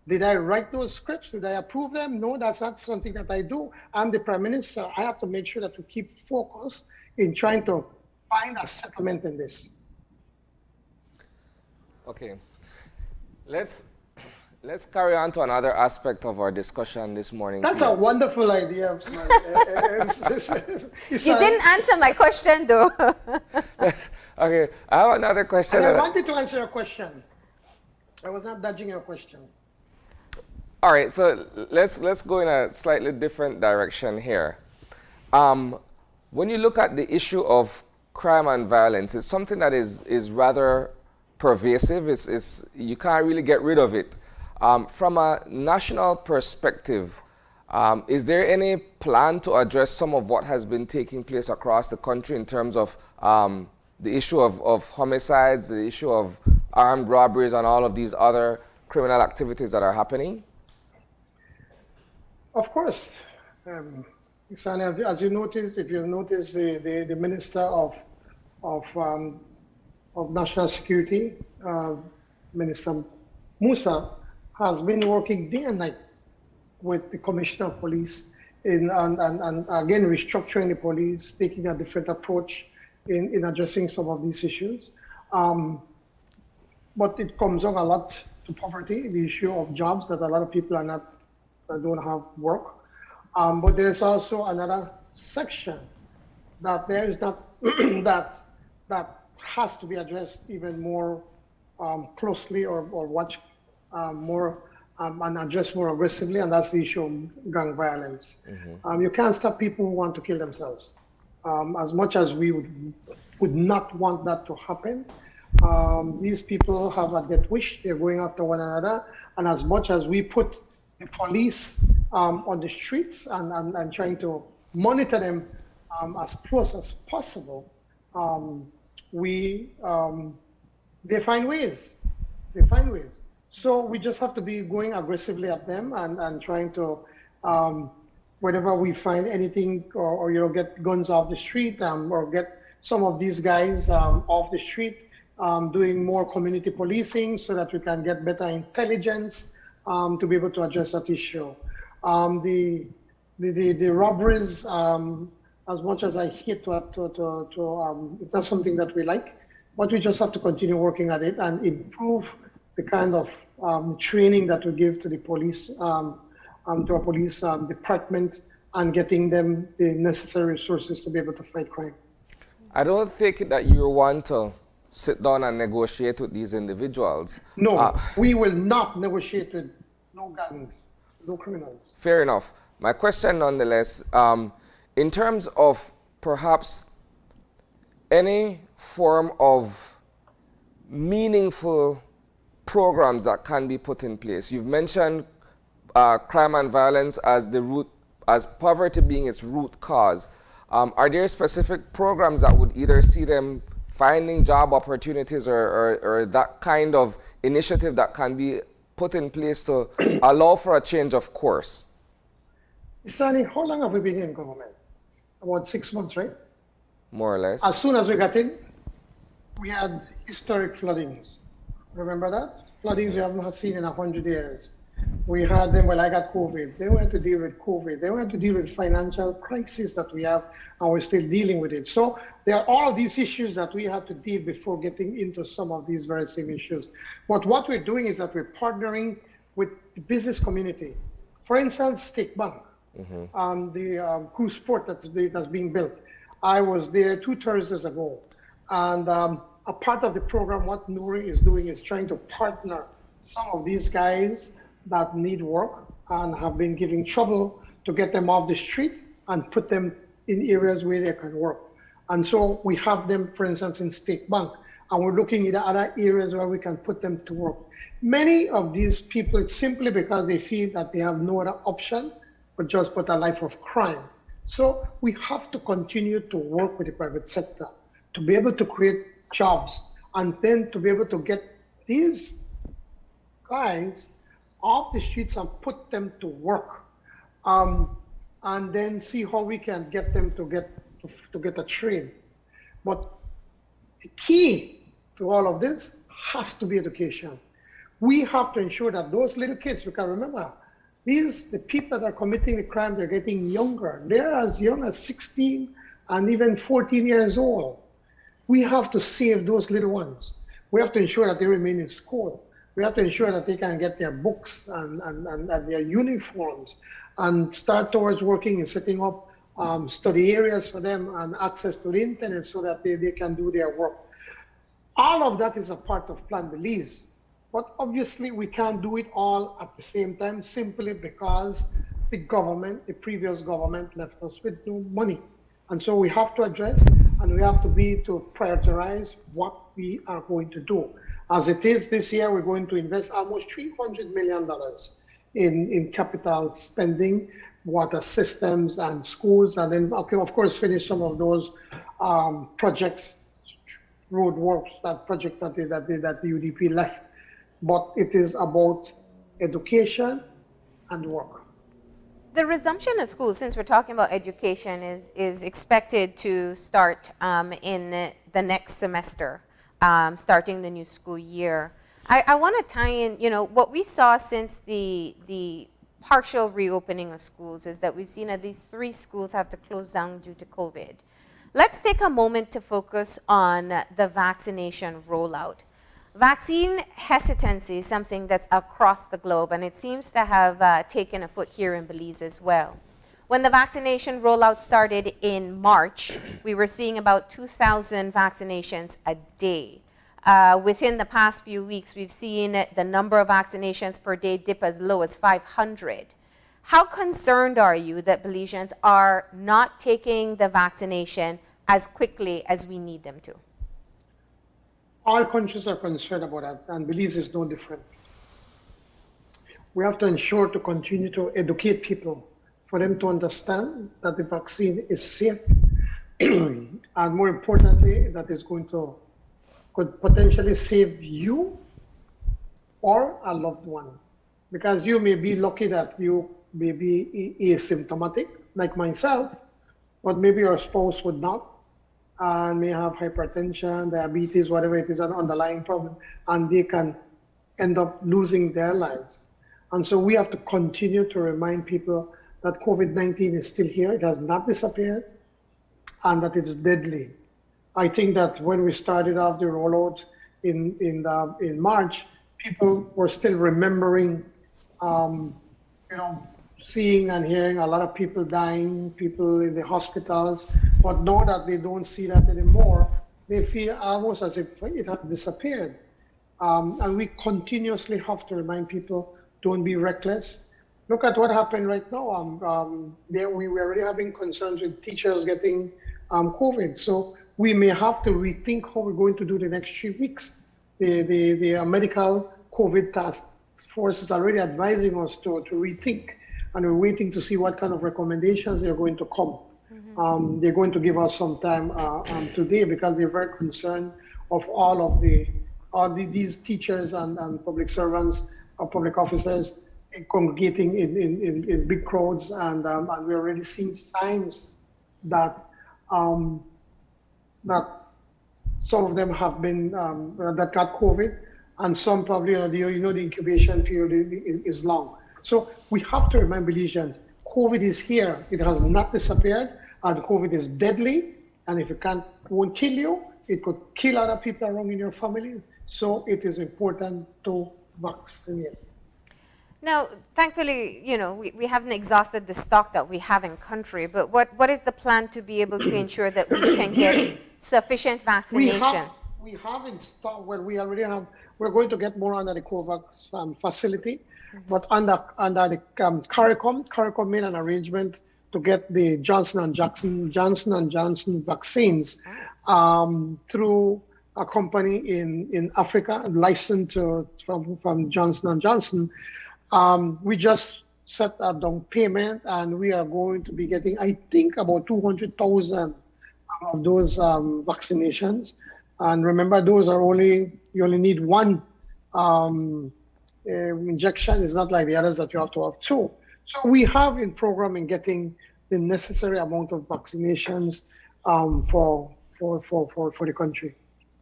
Did I write those scripts? Did I approve them? No, that's not something that I do. I'm the Prime Minister. I have to make sure that we keep focused in trying to find a settlement in this. Okay. Let's carry on to another aspect of our discussion this morning. That's a wonderful idea. You didn't answer my question, though. Okay, I have another question. And I wanted to answer your question. I was not dodging your question. All right, so let's go in a slightly different direction here. When you look at the issue of crime and violence, it's something that is rather pervasive. You can't really get rid of it. From a national perspective, is there any plan to address some of what has been taking place across the country in terms of the issue of homicides, the issue of armed robberies, and all of these other criminal activities that are happening? Of course. Isana, as you noticed, if you notice, the Minister of National Security, Minister Musa, has been working day and night with the Commissioner of Police and again restructuring the police, taking a different approach in addressing some of these issues. But it comes on a lot to poverty, the issue of jobs, that a lot of people don't have work. But there's also another section that there is not that has to be addressed even more closely or watched more and address more aggressively, and that's the issue of gang violence. You can't stop people who want to kill themselves. As much as we would not want that to happen, these people have a death wish. They're going after one another, and as much as we put the police on the streets and trying to monitor them as close as possible, they find ways. They find ways. So we just have to be going aggressively at them and trying to, whenever we find anything, or get guns off the street, or get some of these guys off the street, doing more community policing so that we can get better intelligence to be able to address that issue. The robberies, as much as I hate it's not something that we like, but we just have to continue working at it and improve the kind of training that we give to the police, to our police department, and getting them the necessary resources to be able to fight crime. I don't think that you want to sit down and negotiate with these individuals. No, we will not negotiate with no gangs, no criminals. Fair enough. My question nonetheless, in terms of perhaps any form of meaningful programs that can be put in place. You've mentioned crime and violence as poverty being its root cause. Are there specific programs that would either see them finding job opportunities or that kind of initiative that can be put in place to allow for a change of course? Sonny, how long have we been in government? About 6 months, right? More or less. As soon as we got in, we had historic floodings. Remember that? Floodings we haven't seen in 100 years. We had them, I got COVID. They went to deal with COVID. They went to deal with financial crisis that we have, and we're still dealing with it. So there are all these issues that we had to deal before getting into some of these very same issues. But what we're doing is that we're partnering with the business community. For instance, State Bank, the cruise port that's being built. I was there 2 Thursdays ago, and a part of the program, what Nuri is doing is trying to partner some of these guys that need work and have been giving trouble to get them off the street and put them in areas where they can work. And so we have them, for instance, in State Bank, and we're looking at other areas where we can put them to work. Many of these people, it's simply because they feel that they have no other option but just put a life of crime. So we have to continue to work with the private sector to be able to create jobs, and then to be able to get these guys off the streets and put them to work, and then see how we can get them to get a trade. But the key to all of this has to be education. We have to ensure that those little kids, we can remember, the people that are committing the crime, they're getting younger. They're as young as 16 and even 14 years old. We have to save those little ones. We have to ensure that they remain in school. We have to ensure that they can get their books and their uniforms, and start towards working and setting up study areas for them and access to the internet so that they can do their work. All of that is a part of Plan Belize. But obviously we can't do it all at the same time, simply because the previous government left us with no money. And so we have to address, and we have to prioritize what we are going to do. As it is this year, we're going to invest almost $300 million in capital spending, water systems and schools, and then, of course, finish some of those projects, road works, that project that the UDP left. But it is about education and work. The resumption of schools, since we're talking about education, is expected to start in the next semester, starting the new school year. I want to tie in, what we saw since the partial reopening of schools is that we've seen at least 3 schools have to close down due to COVID. Let's take a moment to focus on the vaccination rollout. Vaccine hesitancy is something that's across the globe, and it seems to have taken a foot here in Belize as well. When the vaccination rollout started in March, we were seeing about 2,000 vaccinations a day. Within the past few weeks, we've seen the number of vaccinations per day dip as low as 500. How concerned are you that Belizeans are not taking the vaccination as quickly as we need them to? All countries are concerned about that, and Belize is no different. We have to ensure to continue to educate people for them to understand that the vaccine is safe, and more importantly, that is could potentially save you or a loved one. Because you may be lucky that you may be asymptomatic, like myself, but maybe your spouse would not, and may have hypertension, diabetes, whatever it is, an underlying problem, and they can end up losing their lives. And so we have to continue to remind people that COVID-19 is still here, it has not disappeared, and that it's deadly. I think that when we started off the rollout in March, people were still remembering, seeing and hearing a lot of people dying, people in the hospitals, but now that they don't see that anymore, they feel almost as if it has disappeared. And we continuously have to remind people, don't be reckless. Look at what happened right now. We were already having concerns with teachers getting COVID. So we may have to rethink how we're going to do the next 3 weeks. The medical COVID task force is already advising us to rethink, and we're waiting to see what kind of recommendations they're going to come. They're going to give us some time today, because they're very concerned of all these teachers and public servants or public officers congregating in big crowds, and we're already seeing signs that that some of them have been that got COVID, and some probably the incubation period is long. So we have to remind Belizeans, COVID is here. It has not disappeared, and COVID is deadly. And if it won't kill you, it could kill other people around in your families. So it is important to vaccinate. Now, thankfully, we haven't exhausted the stock that we have in country, but what is the plan to be able to ensure that we can get sufficient vaccination? We have in stock, we already have, we're going to get more under the COVAX facility, but under the CARICOM made an arrangement to get the Johnson & Johnson vaccines through a company in Africa, licensed from Johnson & Johnson. We just set a down payment, and we are going to be getting, I think, about 200,000 of those vaccinations. And remember, you only need one injection. It's not like the others that you have to have two. So we have in program in getting the necessary amount of vaccinations for the country.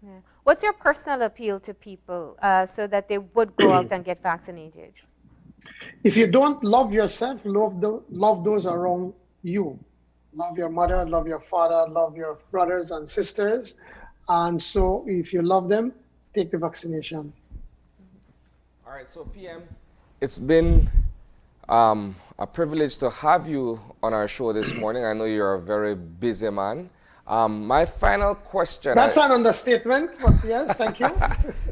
Yeah. What's your personal appeal to people so that they would go out and get vaccinated? If you don't love yourself, love those around you. Love your mother, love your father, love your brothers and sisters. And so if you love them, take the vaccination. All right, so PM, it's been a privilege to have you on our show this morning. I know you're a very busy man. My final question... That's an understatement, but yes, thank you.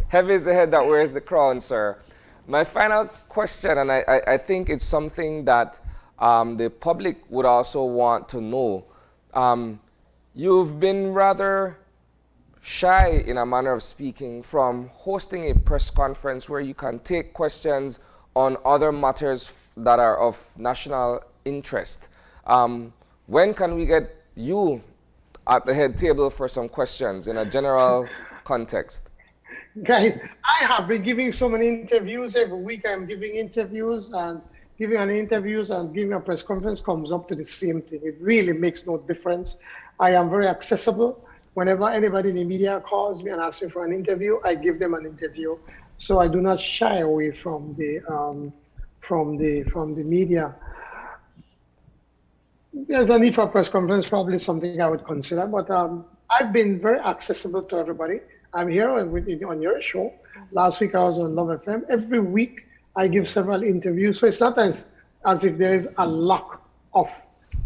Heavy is the head that wears the crown, sir. My final question, and I think it's something that the public would also want to know. You've been rather shy, in a manner of speaking, from hosting a press conference where you can take questions on other matters that are of national interest. When can we get you at the head table for some questions in a general context? Guys, I have been giving so many interviews. Every week I'm giving interviews, and giving a press conference comes up to the same thing. It really makes no difference. I am very accessible. Whenever anybody in the media calls me and asks me for an interview, I give them an interview. So I do not shy away from the media. There's a need for a press conference, probably something I would consider, but I've been very accessible to everybody. I'm here on your show. Last week I was on Love FM. Every week I give several interviews. So it's not as if there is a lack of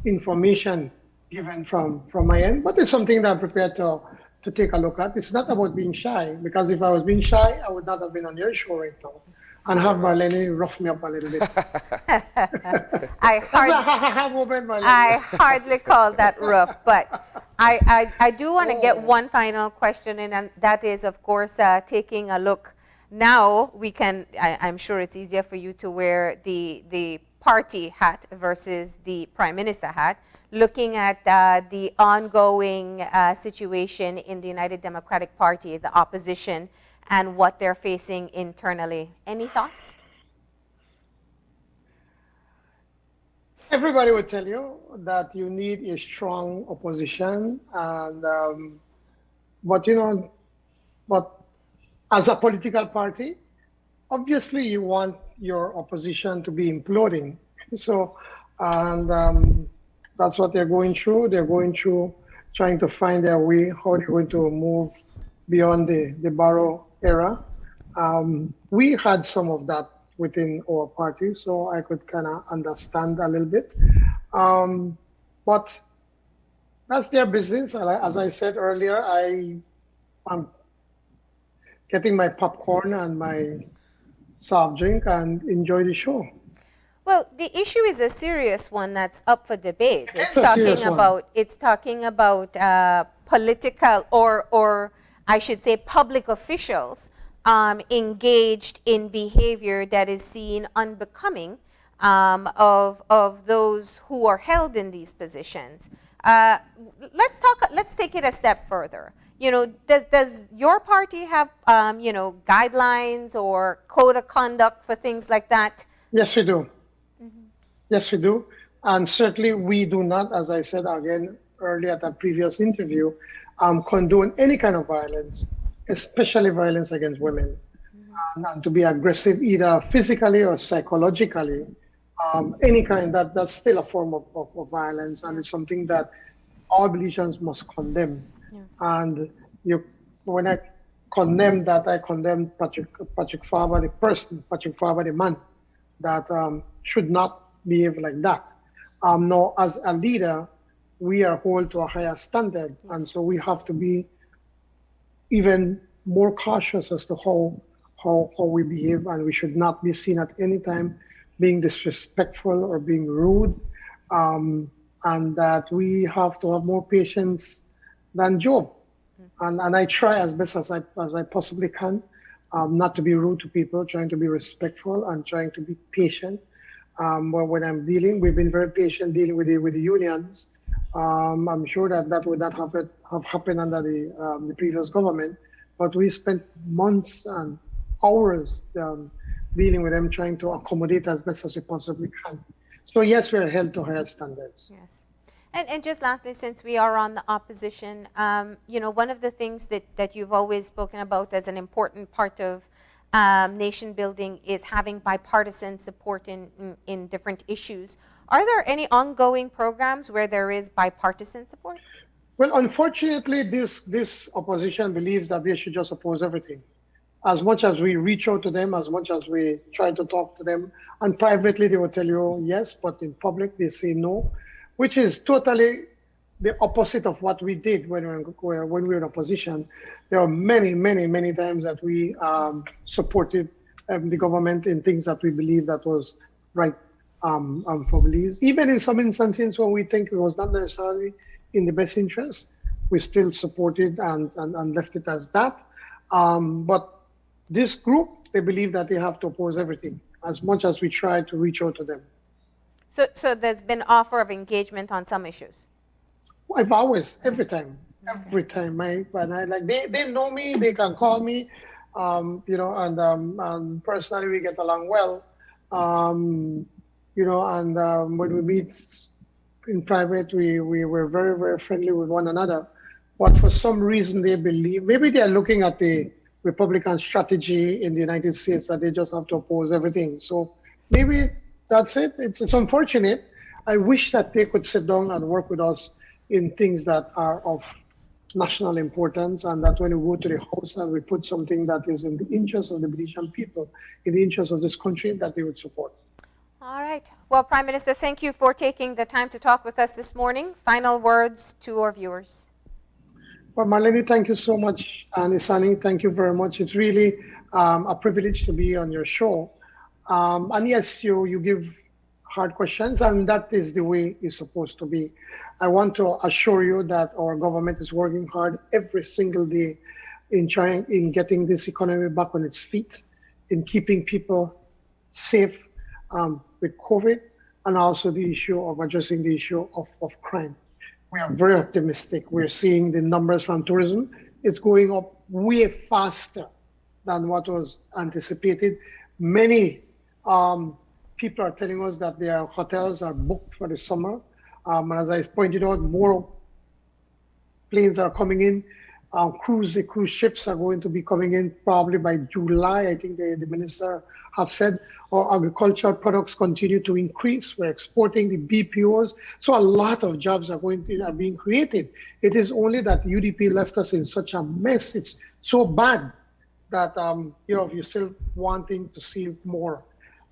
information given from my end, but it's something that I'm prepared to to take a look at. It's not about being shy, because if I was being shy, I would not have been on your show right now and have Marlene rough me up a little bit. I hardly call that rough, but I do want to get one final question in, and that is, of course, taking a look. Now we can, I'm sure it's easier for you to wear the party hat versus the Prime Minister hat, looking at the ongoing situation in the United Democratic Party, the opposition, and what they're facing internally. Any thoughts? Everybody would tell you that you need a strong opposition, and but as a political party, obviously you want your opposition to be imploding. So, and that's what they're going through. They're going through trying to find their way, how they're going to move beyond the Barrow era. We had some of that within our party, so I could kind of understand a little bit. But that's their business. As I said earlier, I'm getting my popcorn and my soft drink and enjoy the show. Well, the issue is a serious one that's up for debate. It's talking about political or I should say public officials engaged in behavior that is seen unbecoming of those who are held in these positions. Let's take it a step further. Does your party have guidelines or code of conduct for things like that? Yes, we do. Yes, we do. And certainly we do not, as I said again earlier at a previous interview, condone any kind of violence, especially violence against women. And to be aggressive either physically or psychologically, any kind, that's still a form of violence, and it's something that all Belizeans must condemn. Yeah. And when I condemn that, I condemn Patrick Farber, the person, Patrick Farber, the man, that should not behave like that. Now, as a leader, we are held to a higher standard, and so we have to be even more cautious as to how we behave, and we should not be seen at any time being disrespectful or being rude, and that we have to have more patience than Job. And I try as best as I possibly can not to be rude to people, trying to be respectful and trying to be patient. When I'm we've been very patient dealing with the unions. I'm sure that would not have happened under the previous government, but we spent months and hours dealing with them, trying to accommodate as best as we possibly can. So yes, we are held to higher standards. Yes. And just lastly, since we are on the opposition, one of the things that you've always spoken about as an important part of nation building is having bipartisan support in different issues. Are there any ongoing programs where there is bipartisan support? Well, unfortunately, this opposition believes that they should just oppose everything. As much as we reach out to them, as much as we try to talk to them, and privately they will tell you yes, but in public they say no, which is totally the opposite of what we did when we were in opposition. There are many, many, many times that we supported the government in things that we believe that was right for Belize. Even in some instances when we think it was not necessarily in the best interest, we still supported and left it as that. But this group, they believe that they have to oppose everything, as much as we try to reach out to them. So there's been offer of engagement on some issues? I've always, every time, they know me, they can call me, and personally we get along well, and when we meet in private, we were very, very friendly with one another. But for some reason they believe, maybe they're looking at the Republican strategy in the United States that they just have to oppose everything. So maybe that's it. It's unfortunate. I wish that they could sit down and work with us in things that are of national importance, and that when we go to the House and we put something that is in the interest of the Belizean people, in the interest of this country, that they would support. All right. Well, Prime Minister, thank you for taking the time to talk with us this morning. Final words to our viewers. Well, Marlene, thank you so much. And Isani, thank you very much. It's really a privilege to be on your show. And yes, you give hard questions, and that is the way it's supposed to be. I want to assure you that our government is working hard every single day in trying in getting this economy back on its feet, in keeping people safe with COVID, and also the issue of addressing the issue of crime. We are very optimistic. We're seeing the numbers from tourism. It's going up way faster than what was anticipated. Many people are telling us that their hotels are booked for the summer. And as I pointed out, more planes are coming in. The cruise ships are going to be coming in probably by July. I think the minister have said our agricultural products continue to increase. We're exporting the BPOs. So a lot of jobs are being created. It is only that UDP left us in such a mess. It's so bad that, you're still wanting to see more.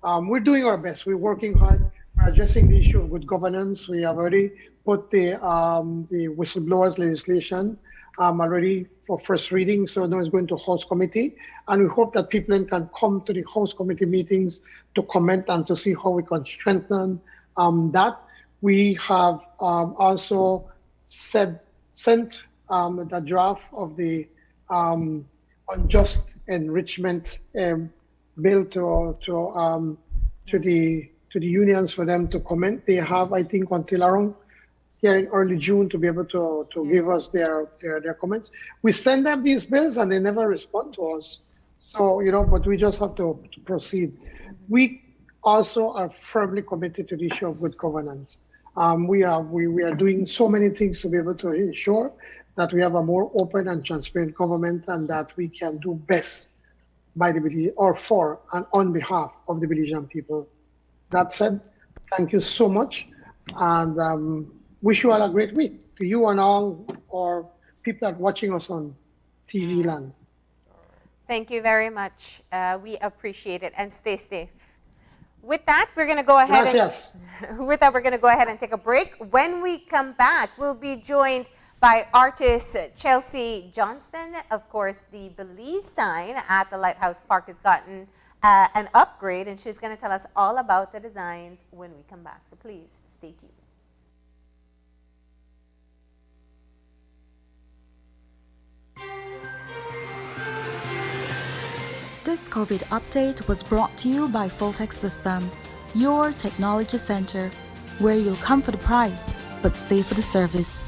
We're doing our best. We're working hard. We're addressing the issue of good governance. We have already put the whistleblowers legislation already for first reading, so now it's going to House Committee, and we hope that people then can come to the House Committee meetings to comment and to see how we can strengthen that. We have also sent the draft of the unjust enrichment bill to the unions for them to comment. They have, I think, until around here in early June to be able to give us their comments. We send them these bills and they never respond to us. So, but we just have to proceed. We also are firmly committed to the issue of good governance. We are doing so many things to be able to ensure that we have a more open and transparent government and that we can do best by the Belize or for and on behalf of the Belizean people. That said, thank you so much, and wish you all a great week. To you and all our people that are watching us on TV land. Thank you very much. We appreciate it, and stay safe. With that, we're going to go ahead. Gracias. With that, we're going to go ahead and take a break. When we come back, we'll be joined by artist Chelsea Johnston. Of course, the Belize sign at the Lighthouse Park has gotten an upgrade, and she's going to tell us all about the designs when we come back. So please stay tuned. This COVID update was brought to you by Fulltech Systems, your technology center, where you'll come for the price, but stay for the service.